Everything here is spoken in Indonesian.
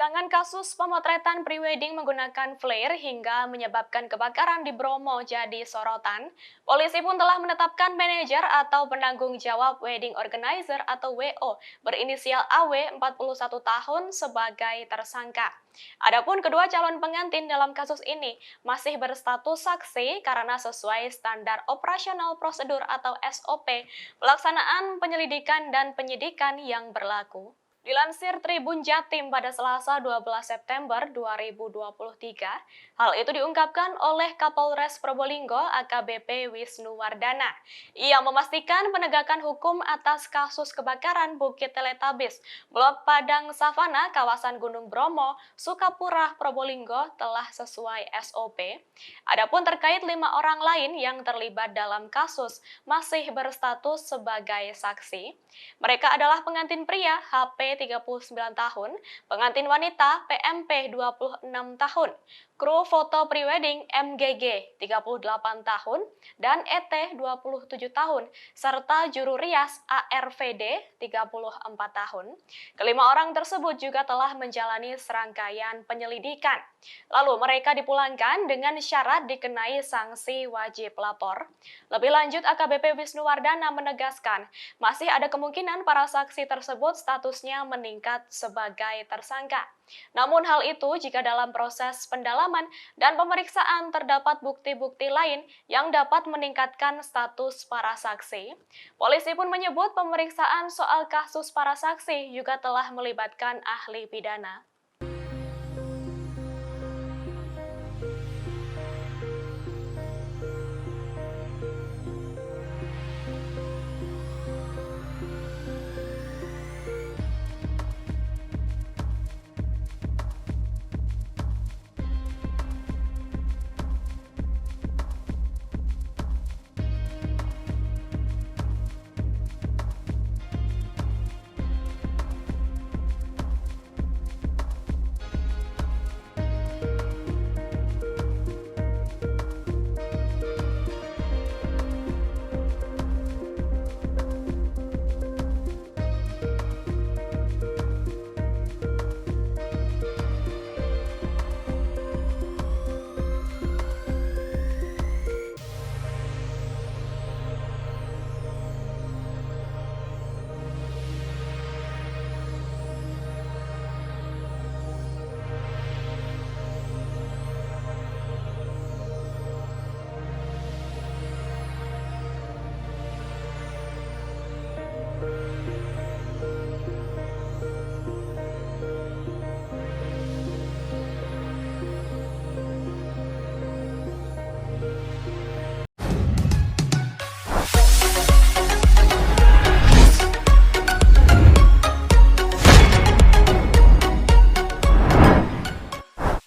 Belakangan kasus pemotretan prewedding menggunakan flare hingga menyebabkan kebakaran di Bromo jadi sorotan. Polisi pun telah menetapkan manajer atau penanggung jawab wedding organizer atau WO berinisial AW 41 tahun sebagai tersangka. Adapun kedua calon pengantin dalam kasus ini masih berstatus saksi karena sesuai standar operasional prosedur atau SOP pelaksanaan penyelidikan dan penyidikan yang berlaku. Dilansir Tribun Jatim pada Selasa 12 September 2023, hal itu diungkapkan oleh Kapolres Probolinggo AKBP Wisnu Wardana. Ia memastikan penegakan hukum atas kasus kebakaran Bukit Teletabis, Blok Padang Savana, kawasan Gunung Bromo, Sukapura, Probolinggo telah sesuai SOP. Adapun terkait 5 orang lain yang terlibat dalam kasus masih berstatus sebagai saksi. Mereka adalah pengantin pria HP 39 tahun, pengantin wanita PMP 26 tahun, kru foto prewedding MGG 38 tahun, dan ET 27 tahun, serta juru rias ARVD 34 tahun. Kelima orang tersebut juga telah menjalani serangkaian penyelidikan. Lalu mereka dipulangkan dengan syarat dikenai sanksi wajib lapor. Lebih lanjut, AKBP Wisnu Wardana menegaskan, masih ada kemungkinan para saksi tersebut statusnya meningkat sebagai tersangka. Namun hal itu jika dalam proses pendalaman dan pemeriksaan terdapat bukti-bukti lain yang dapat meningkatkan status para saksi. Polisi pun menyebut pemeriksaan soal kasus para saksi juga telah melibatkan ahli pidana.